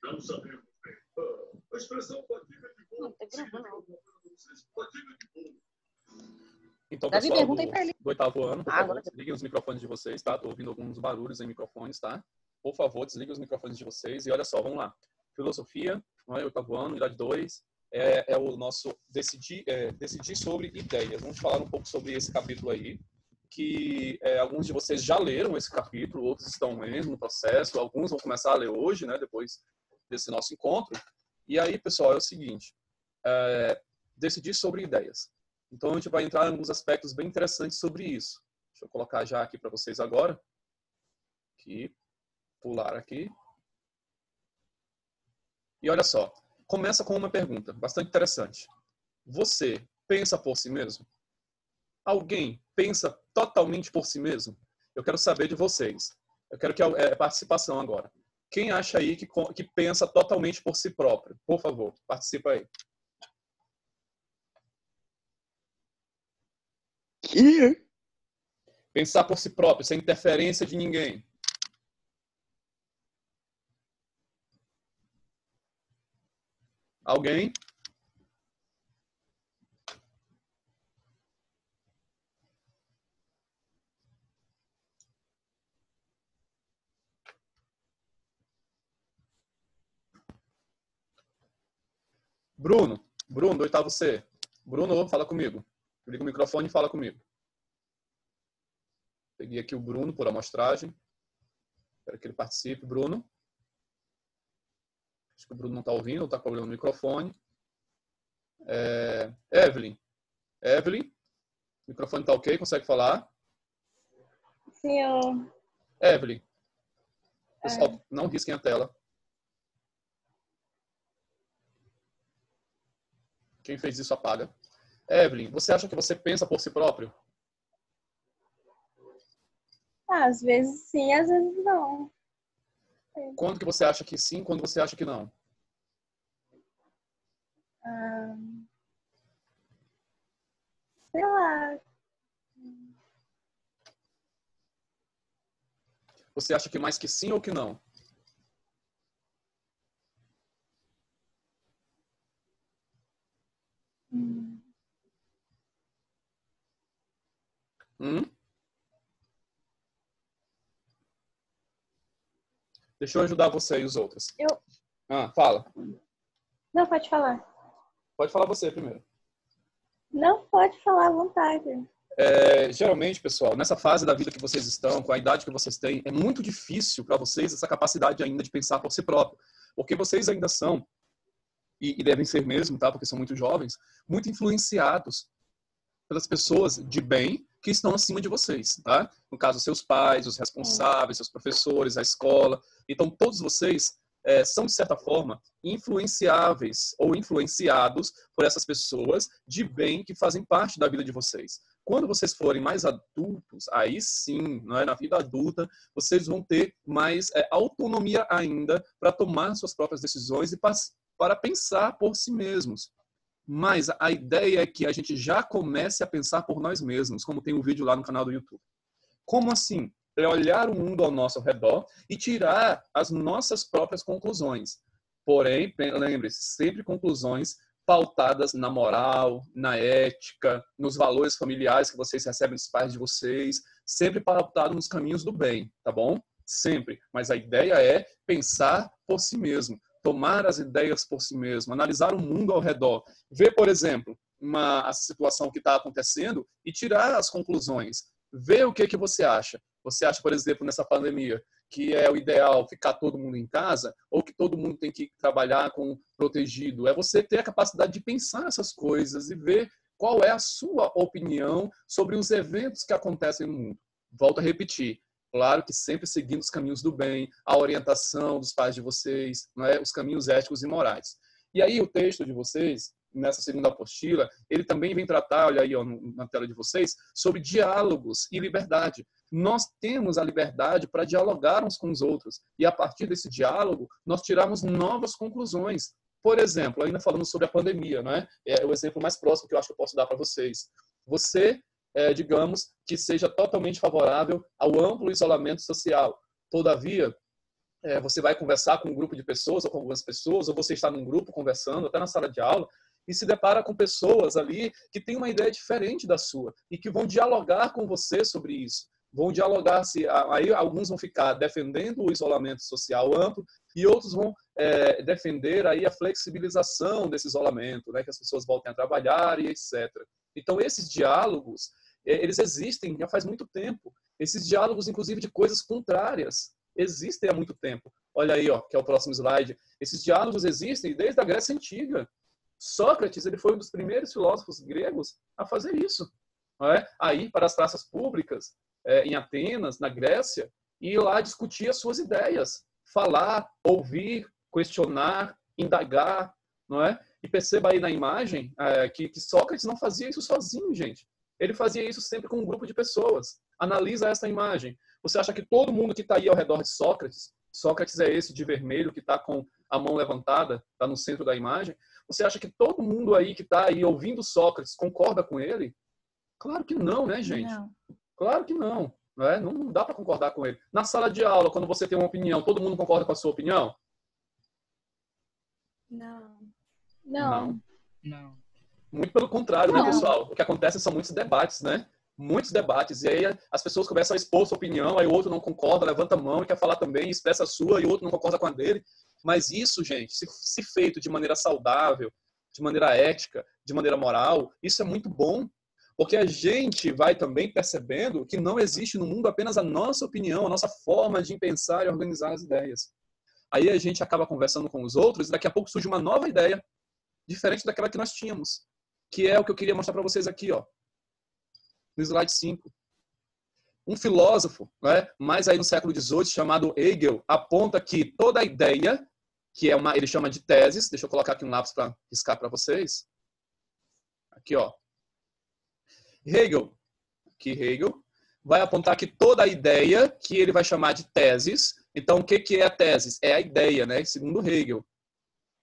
Não sabemos bem. A expressão fadiga de bolo. Então, Davi, pessoal pergunta aí pra ele. do oitavo ano, por favor, Agora... desliguem os microfones de vocês, tá? Tô ouvindo alguns barulhos em microfones, tá? Por favor, desliguem os microfones de vocês. E olha só, vamos lá. Filosofia, não é? Oitavo ano, unidade 2, é o nosso decidir sobre ideias. Vamos falar um pouco sobre esse capítulo aí, que alguns de vocês já leram esse capítulo, outros estão lendo no processo, alguns vão começar a ler hoje, né? Depois desse nosso encontro. E aí, pessoal, é o seguinte, decidir sobre ideias. Então, a gente vai entrar em alguns aspectos bem interessantes sobre isso. Deixa eu colocar já aqui para vocês agora. Aqui, pular aqui. E olha só, começa com uma pergunta bastante interessante. Você pensa por si mesmo? Alguém pensa totalmente por si mesmo? Eu quero saber de vocês. Eu quero que participação agora. Quem acha aí que pensa totalmente por si próprio? Por favor, participa aí. Pensar por si próprio, sem interferência de ninguém. Alguém? Bruno, do oitavo C. Bruno, fala comigo. Liga o microfone e fala comigo. Peguei aqui o Bruno por amostragem. Quero que ele participe. Bruno. Acho que o Bruno não está ouvindo, ou está com problema no microfone. Evelyn. Evelyn, o microfone está ok? Consegue falar? Senhor. Evelyn. Pessoal, não risquem a tela. Quem fez isso apaga. Evelyn, você acha que você pensa por si próprio? Às vezes sim, às vezes não. Quando que você acha que sim, quando você acha que não? Sei lá. Você acha que mais que sim ou que não? Deixa eu ajudar você e os outros. Fala. Não, pode falar. Pode falar você primeiro. Não, pode falar à vontade. Geralmente, pessoal, nessa fase da vida que vocês estão, com a idade que vocês têm, é muito difícil para vocês essa capacidade ainda de pensar por si próprio. Porque vocês ainda são, e devem ser mesmo, tá? Porque são muito jovens, muito influenciados pelas pessoas de bem que estão acima de vocês, tá? No caso, seus pais, os responsáveis, seus professores, a escola. Então, todos vocês são, de certa forma, influenciáveis ou influenciados por essas pessoas de bem que fazem parte da vida de vocês. Quando vocês forem mais adultos, aí sim, não é? Na vida adulta, vocês vão ter mais autonomia ainda para tomar suas próprias decisões e para pensar por si mesmos. Mas a ideia é que a gente já comece a pensar por nós mesmos, como tem um vídeo lá no canal do YouTube. Como assim? É olhar o mundo ao nosso redor e tirar as nossas próprias conclusões. Porém, lembre-se, sempre conclusões pautadas na moral, na ética, nos valores familiares que vocês recebem dos pais de vocês, sempre pautado nos caminhos do bem, tá bom? Sempre. Mas a ideia é pensar por si mesmo, tomar as ideias por si mesmo, analisar o mundo ao redor, ver, por exemplo, a situação que está acontecendo e tirar as conclusões. Ver o que você acha. Você acha, por exemplo, nessa pandemia, que é o ideal ficar todo mundo em casa ou que todo mundo tem que trabalhar protegido? É você ter a capacidade de pensar essas coisas e ver qual é a sua opinião sobre os eventos que acontecem no mundo. Volto a repetir. Claro que sempre seguindo os caminhos do bem, a orientação dos pais de vocês, não é? Os caminhos éticos e morais. E aí o texto de vocês, nessa segunda apostila, ele também vem tratar, olha aí ó, na tela de vocês, sobre diálogos e liberdade. Nós temos a liberdade para dialogar uns com os outros. E a partir desse diálogo, nós tiramos novas conclusões. Por exemplo, ainda falando sobre a pandemia, não é? É o exemplo mais próximo que eu acho que eu posso dar para vocês. Você digamos, que seja totalmente favorável ao amplo isolamento social. Todavia, você vai conversar com um grupo de pessoas ou com algumas pessoas, ou você está num grupo conversando, até na sala de aula, e se depara com pessoas ali que têm uma ideia diferente da sua e que vão dialogar com você sobre isso. Vão dialogar, aí alguns vão ficar defendendo o isolamento social amplo e outros vão defender aí a flexibilização desse isolamento, né, que as pessoas voltem a trabalhar e etc. Então, esses diálogos, eles existem já faz muito tempo. Esses diálogos, inclusive, de coisas contrárias, existem há muito tempo. Olha aí, ó, que é o próximo slide. Esses diálogos existem desde a Grécia Antiga. Sócrates, ele foi um dos primeiros filósofos gregos a fazer isso. Não é? A ir para as praças públicas, em Atenas, na Grécia, e ir lá discutir as suas ideias. Falar, ouvir, questionar, indagar, não é? E perceba aí na imagem que Sócrates não fazia isso sozinho, gente. Ele fazia isso sempre com um grupo de pessoas. Analisa essa imagem. Você acha que todo mundo que está aí ao redor de Sócrates, Sócrates é esse de vermelho que está com a mão levantada, está no centro da imagem, você acha que todo mundo aí que está aí ouvindo Sócrates concorda com ele? Claro que não, né, gente? Não. Claro que não. Não dá para concordar com ele. Na sala de aula, quando você tem uma opinião, todo mundo concorda com a sua opinião? Não. Não. Muito pelo contrário, Não. né, pessoal? O que acontece são muitos debates, né? Muitos debates. E aí as pessoas começam a expor sua opinião, aí o outro não concorda, levanta a mão e quer falar também, expressa a sua, e o outro não concorda com a dele. Mas isso, gente, se feito de maneira saudável, de maneira ética, de maneira moral, isso é muito bom. Porque a gente vai também percebendo que não existe no mundo apenas a nossa opinião, a nossa forma de pensar e organizar as ideias. Aí a gente acaba conversando com os outros e daqui a pouco surge uma nova ideia, diferente daquela que nós tínhamos. Que é o que eu queria mostrar para vocês aqui, ó, no slide 5. Um filósofo, né, mais aí no século XVIII, chamado Hegel, aponta que toda ideia, que é ele chama de teses, deixa eu colocar aqui um lápis para riscar para vocês. Aqui, ó. Hegel vai apontar que toda ideia, que ele vai chamar de teses, então o que é a tese? É a ideia, né? Segundo Hegel.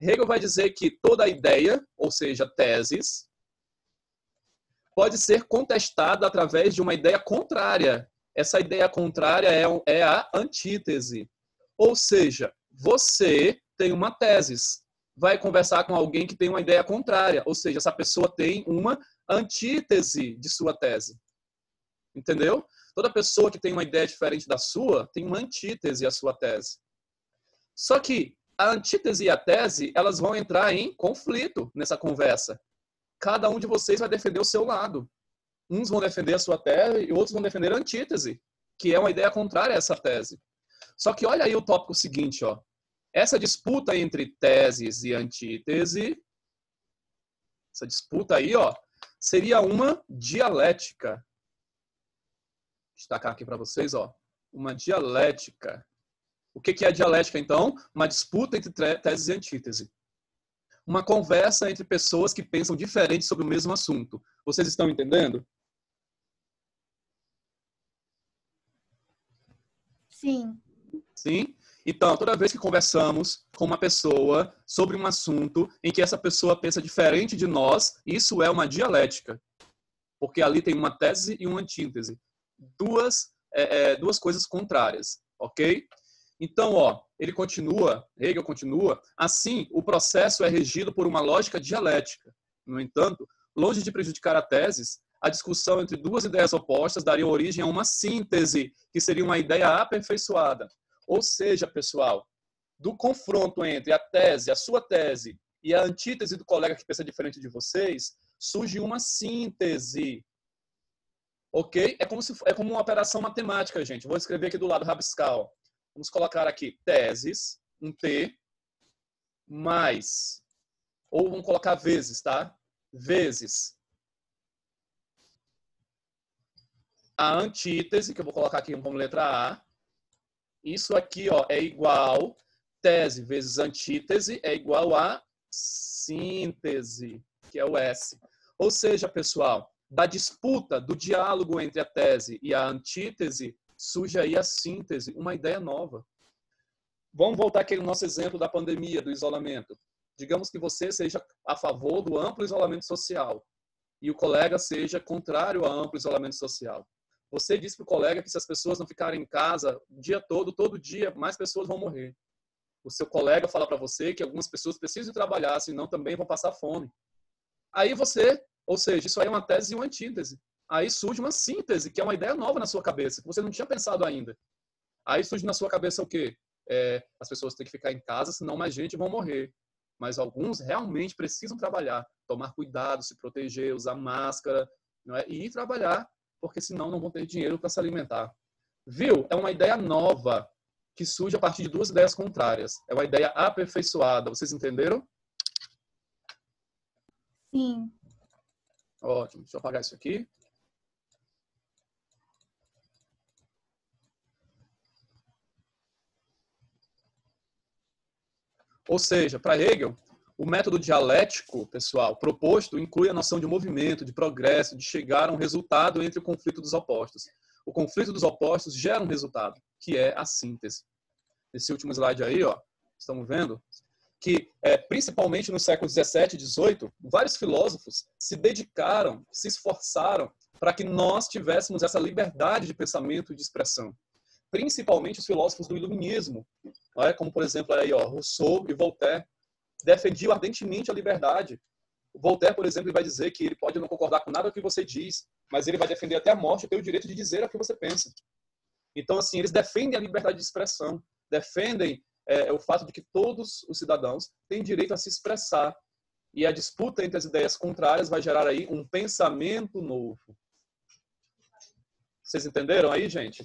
Hegel vai dizer que toda ideia, ou seja, teses, pode ser contestada através de uma ideia contrária. Essa ideia contrária é a antítese. Ou seja, você tem uma tese, vai conversar com alguém que tem uma ideia contrária, ou seja, essa pessoa tem uma antítese de sua tese. Entendeu? Toda pessoa que tem uma ideia diferente da sua tem uma antítese à sua tese. Só que a antítese e a tese, elas vão entrar em conflito nessa conversa. Cada um de vocês vai defender o seu lado. Uns vão defender a sua tese e outros vão defender a antítese, que é uma ideia contrária a essa tese. Só que olha aí o tópico seguinte, ó. Essa disputa entre teses e antítese, essa disputa aí, ó, seria uma dialética. Vou destacar aqui para vocês, ó, uma dialética. O que é a dialética, então? Uma disputa entre teses e antítese. Uma conversa entre pessoas que pensam diferente sobre o mesmo assunto. Vocês estão entendendo? Sim. Sim? Então, toda vez que conversamos com uma pessoa sobre um assunto em que essa pessoa pensa diferente de nós, isso é uma dialética. Porque ali tem uma tese e uma antítese. Duas coisas contrárias, ok? Então, ó, Hegel continua, assim, o processo é regido por uma lógica dialética. No entanto, longe de prejudicar a tese, a discussão entre duas ideias opostas daria origem a uma síntese, que seria uma ideia aperfeiçoada. Ou seja, pessoal, do confronto entre a tese, a sua tese, e a antítese do colega que pensa diferente de vocês, surge uma síntese. Ok? É como uma operação matemática, gente. Vou escrever aqui do lado rabiscal. Vamos colocar aqui teses, um T, mais, ou vamos colocar vezes, tá? Vezes a antítese, que eu vou colocar aqui como letra A. Isso aqui, ó, é igual, tese vezes antítese é igual a síntese, que é o S. Ou seja, pessoal, da disputa, do diálogo entre a tese e a antítese, surge aí a síntese, uma ideia nova. Vamos voltar aqui no nosso exemplo da pandemia, do isolamento. Digamos que você seja a favor do amplo isolamento social. e o colega seja contrário a amplo isolamento social. Você disse para o colega que se as pessoas não ficarem em casa o dia todo dia, mais pessoas vão morrer. O seu colega fala para você que algumas pessoas precisam trabalhar, senão também vão passar fome. Aí você, ou seja, isso aí é uma tese e uma antítese. Aí surge uma síntese, que é uma ideia nova na sua cabeça, que você não tinha pensado ainda. Aí surge na sua cabeça o quê? As pessoas têm que ficar em casa, senão mais gente vão morrer. Mas alguns realmente precisam trabalhar, tomar cuidado, se proteger, usar máscara, não é? E ir trabalhar, porque senão não vão ter dinheiro para se alimentar. Viu? É uma ideia nova, que surge a partir de duas ideias contrárias. É uma ideia aperfeiçoada. Vocês entenderam? Sim. Ótimo. Deixa eu apagar isso aqui. Ou seja, para Hegel, o método dialético, pessoal, proposto inclui a noção de movimento, de progresso, de chegar a um resultado entre o conflito dos opostos. O conflito dos opostos gera um resultado, que é a síntese. Esse último slide aí, ó, estamos vendo que, principalmente no século 17 e 18, vários filósofos se dedicaram, se esforçaram para que nós tivéssemos essa liberdade de pensamento e de expressão. Principalmente os filósofos do iluminismo, como, por exemplo, aí, ó, Rousseau e Voltaire, defendiam ardentemente a liberdade. O Voltaire, por exemplo, vai dizer que ele pode não concordar com nada do que você diz, mas ele vai defender até a morte ter o direito de dizer o que você pensa. Então, assim, eles defendem a liberdade de expressão, defendem o fato de que todos os cidadãos têm direito a se expressar. E a disputa entre as ideias contrárias vai gerar aí um pensamento novo. Vocês entenderam aí, gente?